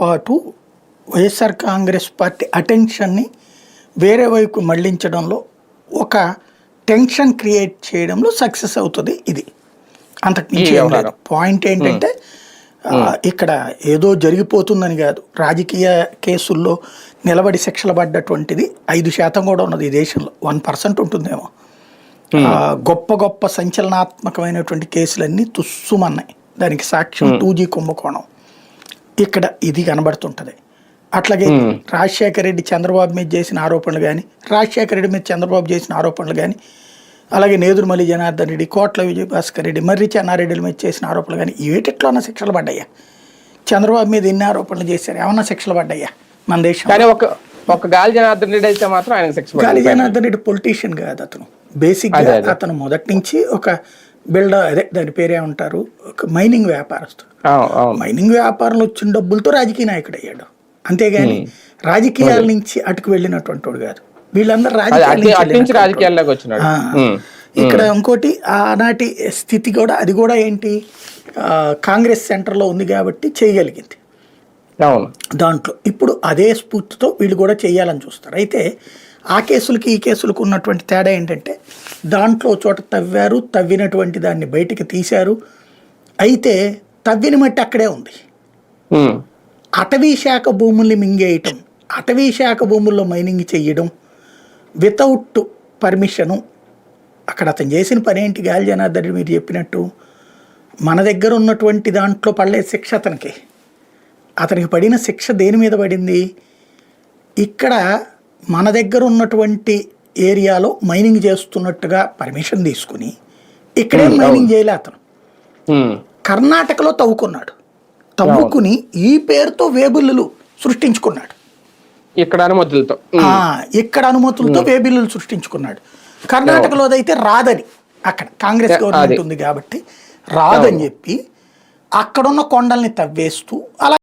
పాటు వైఎస్ఆర్ కాంగ్రెస్ పార్టీ అటెన్షన్ని వేరే వైపు మళ్లించడంలో ఒక టెన్షన్ క్రియేట్ చేయడంలో సక్సెస్ అవుతుంది ఇది. అంతకు మించి ఏం లేదు. పాయింట్ ఏంటంటే ఇక్కడ ఏదో జరిగిపోతుందని కాదు, రాజకీయ కేసుల్లో నిలబడి శిక్షలు పడ్డటువంటిది 5% కూడా ఉన్నది ఈ దేశంలో, 1% ఉంటుందేమో. గొప్ప గొప్ప సంచలనాత్మకమైనటువంటి కేసులన్నీ తుస్సుమన్నాయి. దానికి సాక్ష్యం 2G కుంభకోణం ఇక్కడ ఇది కనబడుతుంటది. అట్లాగే రాజశేఖర రెడ్డి చంద్రబాబు మీద చేసిన ఆరోపణలు కానీ, రాజశేఖర రెడ్డి మీద చంద్రబాబు చేసిన ఆరోపణలు కానీ, అలాగే నేదురుమల్లి జనార్దన్ రెడ్డి, కోట్ల విజయభాస్కర్ రెడ్డి, మర్రి చెన్నారెడ్డిల మీద చేసిన ఆరోపణలు కానీ ఏటిట్లోనా శిక్షలు పడ్డాయా? చంద్రబాబు మీద ఎన్ని ఆరోపణలు చేశారు, ఏమన్నా శిక్షలు పడ్డాయా మన దేశం? ఒక గాలి జనార్దన్ రెడ్డి అయితే మాత్రం ఆయన శిక్ష. గాలి జనార్దన్ రెడ్డి పొలిటీషియన్ కాదు, అతను బేసిక్గా అతను మొదటి నుంచి ఒక బిల్డర్, అదే దాని పేరేమంటారు, ఒక మైనింగ్ వ్యాపారస్తుడు. మైనింగ్ వ్యాపారంలో వచ్చిన డబ్బులతో రాజకీయ నాయకుడు అయ్యాడు, అంతేగాని రాజకీయాల నుంచి అటుకు వెళ్ళినటువంటి వాడు కాదు. వీళ్ళందరూ రాజకీయాల్లోకి వచ్చినాడు. ఇక్కడ ఇంకోటి ఆనాటి స్థితి కూడా, అది కూడా ఏంటి, కాంగ్రెస్ సెంటర్లో ఉంది కాబట్టి చేయగలిగింది దాంట్లో. ఇప్పుడు అదే స్ఫూర్తితో వీళ్ళు కూడా చేయాలని చూస్తారు. అయితే ఆ కేసులకి ఈ కేసులకు ఉన్నటువంటి తేడా ఏంటంటే, దాంట్లో చోట తవ్వారు, తవ్వినటువంటి దాన్ని బయటికి తీశారు. అయితే తవ్విన మట్టి అక్కడే ఉంది. అటవీ శాఖ భూముల్ని మింగేయటం, అటవీ శాఖ భూముల్లో మైనింగ్ చెయ్యడం వితౌట్ పర్మిషను. అక్కడ అతను చేసిన పని ఏంటి? గాలి జనార్దన్ రెడ్డి మీరు చెప్పినట్టు మన దగ్గర ఉన్నటువంటి దాంట్లో పడలే శిక్ష అతనికి పడిన శిక్ష దేని మీద పడింది? ఇక్కడ మన దగ్గర ఉన్నటువంటి ఏరియాలో మైనింగ్ చేస్తున్నట్టుగా పర్మిషన్ తీసుకుని ఇక్కడే మైనింగ్ చేయలే అతను. కర్ణాటకలో తవ్వుకున్నాడు, తవ్వుకుని ఈ పేరుతో వేబిల్లులు సృష్టించుకున్నాడు. ఇక్కడ అనుమతులతో వేబిల్లులు సృష్టించుకున్నాడు. కర్ణాటకలో అయితే రాదని, అక్కడ కాంగ్రెస్ గవర్నమెంట్ ఉంది కాబట్టి రాదని చెప్పి అక్కడున్న కొండల్ని తవ్వేస్తూ అలా